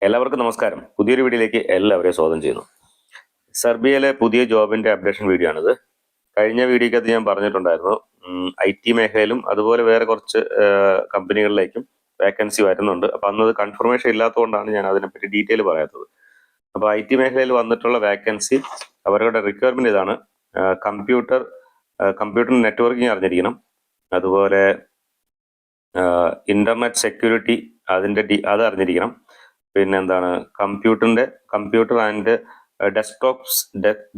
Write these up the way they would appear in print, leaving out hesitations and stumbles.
എല്ലാവർക്കും നമസ്കാരം. പുതിയൊരു വീഡിയോയിലേക്ക് എല്ലാവരെയും സ്വാഗതം ചെയ്യുന്നു. സെർബിയയിലെ പുതിയ ജോബിന്റെ അപ്ഡേഷൻ വീഡിയോ ആണിത്. കഴിഞ്ഞ വീഡിയോക്കകത്ത് ഞാൻ പറഞ്ഞിട്ടുണ്ടായിരുന്നു IT മേഖലയിലും അതുപോലെ വേറെ കുറച്ച് കമ്പനികളിലേക്കും വേക്കൻസി വരുന്നുണ്ട്. അപ്പൊ അന്നത് കൺഫർമേഷൻ ഇല്ലാത്തതുകൊണ്ടാണ് ഞാൻ അതിനെപ്പറ്റി ഡീറ്റെയിൽ പറയാത്തത്. അപ്പൊ IT മേഖലയിൽ വന്നിട്ടുള്ള വേക്കൻസി അവരുടെ റിക്വയർമെന്റ് ഇതാണ്. കമ്പ്യൂട്ടർ നെറ്റ്വർക്കിംഗ് അറിഞ്ഞിരിക്കണം. അതുപോലെ ഇന്റർനെറ്റ് സെക്യൂരിറ്റി അത് അറിഞ്ഞിരിക്കണം. പിന്നെ എന്താണ് computer and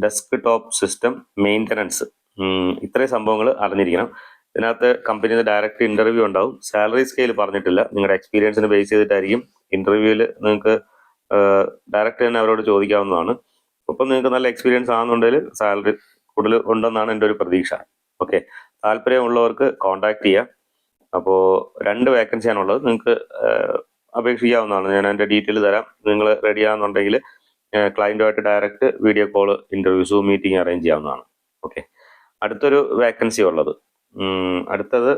desktop system maintenance, ഇത്രയും സംഭവങ്ങൾ അറിഞ്ഞിരിക്കണം. ഇതിനകത്ത് കമ്പനിയുടെ ഡയറക്റ്റ് ഇന്റർവ്യൂ ഉണ്ടാവും. സാലറി സ്കെയിൽ പറഞ്ഞിട്ടില്ല. നിങ്ങളുടെ എക്സ്പീരിയൻസിന് ബേസ് ചെയ്തിട്ടായിരിക്കും ഇന്റർവ്യൂവിൽ നിങ്ങൾക്ക് ഡയറക്റ്റ് തന്നെ അവരോട് ചോദിക്കാവുന്നതാണ്. ഒപ്പം നിങ്ങൾക്ക് നല്ല എക്സ്പീരിയൻസ് ആണെന്നുണ്ടെങ്കിൽ സാലറി കൂടുതൽ ഉണ്ടെന്നാണ് എൻ്റെ ഒരു പ്രതീക്ഷ. ഓക്കെ, താല്പര്യമുള്ളവർക്ക് കോൺടാക്ട് ചെയ്യാം. അപ്പോൾ 2 വേക്കൻസിയാണുള്ളത്. നിങ്ങൾക്ക് അപേക്ഷിക്കാവുന്നതാണ്. ഞാൻ അതിൻ്റെ ഡീറ്റെയിൽ തരാം. നിങ്ങൾ റെഡി ആണെന്നുണ്ടെങ്കിൽ ക്ലയൻറ്റുമായിട്ട് direct video call, interview, zoom meeting arrange ചെയ്യാവുന്നതാണ്. ഓക്കെ, അടുത്തൊരു വേക്കൻസി ഉള്ളത് അടുത്തത്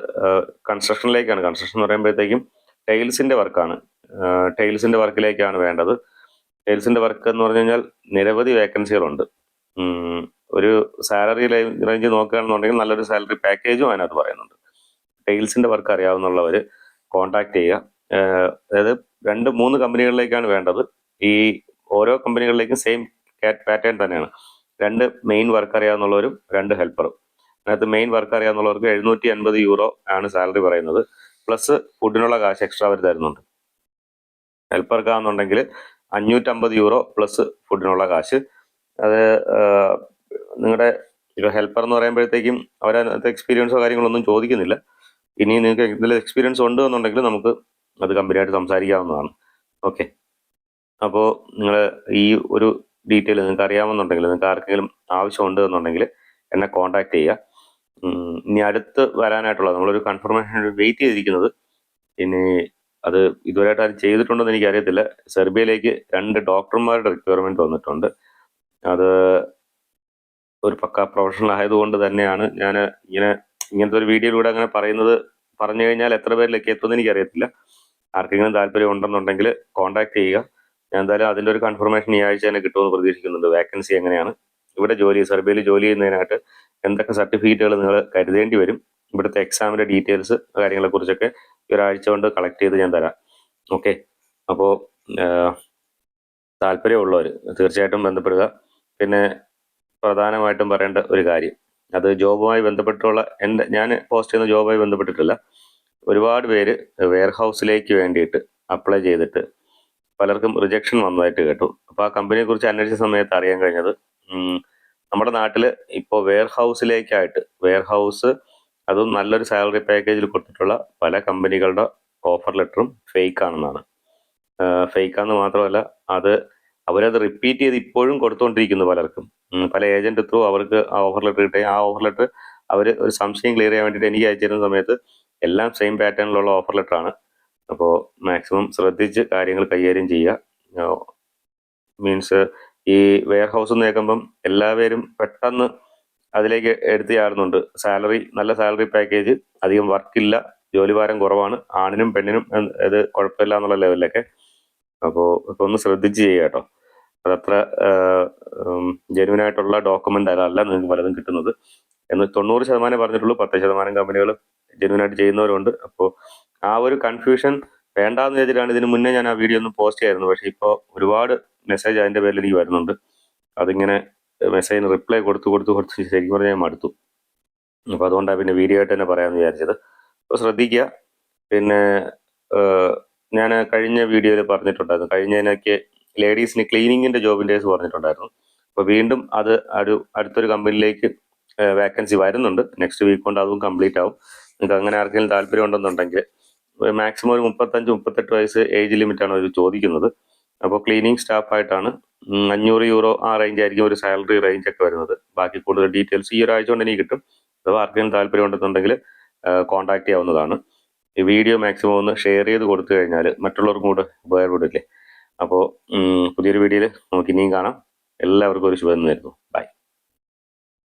കൺസ്ട്രക്ഷനിലേക്കാണ്. കൺസ്ട്രക്ഷൻ എന്ന് പറയുമ്പോഴത്തേക്കും ടൈൽസിന്റെ വർക്കാണ്. ടൈൽസിന്റെ വർക്കിലേക്കാണ് വേണ്ടത്. ടൈൽസിന്റെ വർക്ക് എന്ന് പറഞ്ഞു കഴിഞ്ഞാൽ നിരവധി വേക്കൻസികളുണ്ട്. ഒരു സാലറി റേഞ്ച് നോക്കുകയാണെന്നുണ്ടെങ്കിൽ നല്ലൊരു സാലറി പാക്കേജും അതിനകത്ത് പറയുന്നുണ്ട്. ടൈൽസിന്റെ വർക്ക് അറിയാവുന്നവർ കോൺടാക്ട് ചെയ്യുക. അതായത് 2-3 കമ്പനികളിലേക്കാണ് വേണ്ടത്. ഈ ഓരോ കമ്പനികളിലേക്കും സെയിം പാറ്റേൺ തന്നെയാണ്. 2 മെയിൻ വർക്ക് അറിയാവുന്നവരും 2 ഹെൽപ്പറും. അതിനകത്ത് മെയിൻ വർക്ക് അറിയാവുന്നവർക്ക് 750 യൂറോ ആണ് സാലറി പറയുന്നത്. പ്ലസ് ഫുഡിനുള്ള കാശ് എക്സ്ട്രാ അവർ തരുന്നുണ്ട്. ഹെൽപ്പർക്കാണെന്നുണ്ടെങ്കിൽ 550 യൂറോ പ്ലസ് ഫുഡിനുള്ള കാശ്. അത് നിങ്ങളുടെ ഇപ്പോൾ ഹെൽപ്പർ എന്ന് പറയുമ്പോഴത്തേക്കും അവരതിനകത്ത് എക്സ്പീരിയൻസോ കാര്യങ്ങളൊന്നും ചോദിക്കുന്നില്ല. ഇനി നിങ്ങൾക്ക് എന്തെങ്കിലും എക്സ്പീരിയൻസ് ഉണ്ട് എന്നുണ്ടെങ്കിൽ നമുക്ക് അത് കമ്പനിയായിട്ട് സംസാരിക്കാവുന്നതാണ്. ഓക്കെ, അപ്പോൾ നിങ്ങൾ ഈ ഒരു ഡീറ്റെയിൽ നിങ്ങൾക്ക് അറിയാമെന്നുണ്ടെങ്കിൽ, നിങ്ങൾക്ക് ആർക്കെങ്കിലും ആവശ്യമുണ്ട് എന്നുണ്ടെങ്കിൽ എന്നെ കോൺടാക്ട് ചെയ്യുക. ഇനി അടുത്ത് വരാനായിട്ടുള്ളത് നമ്മളൊരു കൺഫർമേഷൻ വെയിറ്റ് ചെയ്തിരിക്കുന്നത്. ഇനി അത് ഇതുവരെയായിട്ട് ആരും ചെയ്തിട്ടുണ്ടെന്ന് എനിക്ക് അറിയത്തില്ല. സെർബിയയിലേക്ക് 2 ഡോക്ടർമാരുടെ റിക്വയർമെന്റ് വന്നിട്ടുണ്ട്. അത് ഒരു പക്ക പ്രൊഫഷണൽ ആയതുകൊണ്ട് തന്നെയാണ് ഞാൻ ഇങ്ങനത്തെ ഒരു വീഡിയോയിലൂടെ അങ്ങനെ പറഞ്ഞു കഴിഞ്ഞാൽ എത്ര പേരിലേക്ക് എത്തുമെന്ന് എനിക്കറിയത്തില്ല. ആർക്കെങ്കിലും താല്പര്യം ഉണ്ടെന്നുണ്ടെങ്കിൽ കോൺടാക്ട് ചെയ്യുക. ഞാൻ എന്തായാലും അതിൻ്റെ ഒരു കൺഫർമേഷൻ ഈ ആഴ്ച തന്നെ കിട്ടുമെന്ന് പ്രതീക്ഷിക്കുന്നുണ്ട്. വേക്കൻസി എങ്ങനെയാണ്, ഇവിടെ സെർബിയയിൽ ജോലി ചെയ്യുന്നതിനായിട്ട് എന്തൊക്കെ സർട്ടിഫിക്കറ്റുകൾ നിങ്ങൾ കരുതേണ്ടി വരും, ഇവിടുത്തെ എക്സാമിൻ്റെ ഡീറ്റെയിൽസ് കാര്യങ്ങളെക്കുറിച്ചൊക്കെ ഒരാഴ്ച കൊണ്ട് കളക്ട് ചെയ്ത് ഞാൻ തരാം. ഓക്കെ, അപ്പോൾ താല്പര്യമുള്ളവർ തീർച്ചയായിട്ടും ബന്ധപ്പെടുക. പിന്നെ പ്രധാനമായിട്ടും പറയേണ്ട ഒരു കാര്യം, അത് ജോബുമായി ബന്ധപ്പെട്ടുള്ള ഞാൻ പോസ്റ്റ് ചെയ്യുന്ന ജോബുമായി ബന്ധപ്പെട്ടിട്ടില്ല. ഒരുപാട് പേര് വെയർഹൗസിലേക്ക് വേണ്ടിയിട്ട് അപ്ലൈ ചെയ്തിട്ട് പലർക്കും റിജക്ഷൻ വന്നതായിട്ട് കേട്ടു. അപ്പോൾ ആ കമ്പനിയെ കുറിച്ച് അന്വേഷിച്ച സമയത്ത് അറിയാൻ കഴിഞ്ഞത്, നമ്മുടെ നാട്ടിൽ ഇപ്പോൾ വെയർഹൗസ് അതും നല്ലൊരു സാലറി പാക്കേജിൽ കൊടുത്തിട്ടുള്ള പല കമ്പനികളുടെ ഓഫർ ലെറ്ററും ഫേക്ക് ആണെന്നാണ്. ഫേക്കാന്ന് മാത്രമല്ല, അവരത് റിപ്പീറ്റ് ചെയ്ത് ഇപ്പോഴും കൊടുത്തുകൊണ്ടിരിക്കുന്നു പലർക്കും. പല ഏജന്റ് ത്രൂ അവർക്ക് ആ ഓഫർ ലെറ്റർ കിട്ടുകയും ആ ഓഫർ ലെറ്റർ അവർ ഒരു സംശയം ക്ലിയർ ചെയ്യാൻ വേണ്ടിയിട്ട് എനിക്ക് അയച്ചു തരുന്ന സമയത്ത് എല്ലാം സെയിം പാറ്റേണിലുള്ള ഓഫർ ലെറ്റർ ആണ്. അപ്പോൾ മാക്സിമം ശ്രദ്ധിച്ച് കാര്യങ്ങൾ കൈകാര്യം ചെയ്യുക. മീൻസ് ഈ വെയർ ഹൗസ് എന്ന് കേൾക്കുമ്പം എല്ലാവരും പെട്ടെന്ന് അതിലേക്ക് എടുത്തു ചാടുന്നുണ്ട്. നല്ല സാലറി പാക്കേജ്, അധികം വർക്കില്ല, ജോലിഭാരം കുറവാണ്, ആണിനും പെണ്ണിനും അത് കുഴപ്പമില്ല എന്നുള്ള ലെവലിലൊക്കെ. അപ്പോൾ ഇപ്പൊ ഒന്ന് ശ്രദ്ധിച്ച് ചെയ്യുക കേട്ടോ. അതത്ര ജെന്യൂനായിട്ടുള്ള ഡോക്യുമെന്റ് അല്ല നിങ്ങൾക്ക് പലതും കിട്ടുന്നത് എന്ന് 90% പറഞ്ഞിട്ടുള്ളൂ. 10% കമ്പനികൾ ജെന്യൂനായിട്ട് ചെയ്യുന്നവരുണ്ട്. അപ്പോൾ ആ ഒരു കൺഫ്യൂഷൻ വേണ്ടാന്ന് വെച്ചിട്ടാണ് ഇതിന് മുന്നേ ഞാൻ ആ വീഡിയോ ഒന്ന് പോസ്റ്റ് ചെയ്യായിരുന്നു. പക്ഷെ ഇപ്പോൾ ഒരുപാട് മെസ്സേജ് അതിന്റെ പേരിൽ എനിക്ക് വരുന്നുണ്ട്. അതിങ്ങനെ മെസ്സേജിന് റിപ്ലൈ കൊടുത്ത് ശരിക്കും പറഞ്ഞാൽ ഞാൻ മടുത്തു. അപ്പോൾ അതുകൊണ്ടാണ് പിന്നെ വീഡിയോ ആയിട്ട് തന്നെ പറയാമെന്ന് വിചാരിച്ചത്. അപ്പോൾ ശ്രദ്ധിക്കുക. പിന്നെ ഞാൻ കഴിഞ്ഞ വീഡിയോയിൽ പറഞ്ഞിട്ടുണ്ടായിരുന്നു, കഴിഞ്ഞതിനൊക്കെ ലേഡീസിന് ക്ലീനിങ്ങിന്റെ ജോബിന്റെ കേസ് പറഞ്ഞിട്ടുണ്ടായിരുന്നു. അപ്പോൾ വീണ്ടും അത് അടുത്തൊരു കമ്പനിയിലേക്ക് വേക്കൻസി വരുന്നുണ്ട്. നെക്സ്റ്റ് വീക്ക് കൊണ്ട് അതും കംപ്ലീറ്റ് ആവും. നിങ്ങൾക്ക് അങ്ങനെ ആർക്കെങ്കിലും താല്പര്യം ഉണ്ടെന്നുണ്ടെങ്കിൽ മാക്സിമം ഒരു 35-38 വയസ്സ് ഏജ് ലിമിറ്റാണ് അവർ ചോദിക്കുന്നത്. അപ്പോൾ ക്ലീനിങ് സ്റ്റാഫായിട്ടാണ് 500 യൂറോ ആ റേഞ്ച് ആയിരിക്കും ഒരു സാലറി റേഞ്ച് ഒക്കെ വരുന്നത്. ബാക്കി കൂടുതൽ ഡീറ്റെയിൽസ് ഈ ഒരാഴ്ച കൊണ്ട് എനിക്ക് കിട്ടും. അഥവാ ആർക്കെങ്കിലും താല്പര്യം ഉണ്ടെന്നുണ്ടെങ്കിൽ കോൺടാക്ട് ചെയ്യാവുന്നതാണ്. ഈ വീഡിയോ മാക്സിമം ഒന്ന് ഷെയർ ചെയ്ത് കൊടുത്തു കഴിഞ്ഞാൽ മറ്റുള്ളവർക്കും കൂടെ ഉപകാരപ്പെടില്ലേ. അപ്പോൾ പുതിയൊരു വീഡിയോയിൽ നമുക്ക് ഇനിയും കാണാം. എല്ലാവർക്കും ഒരു ശുഭം നേരുന്നു. ബൈ.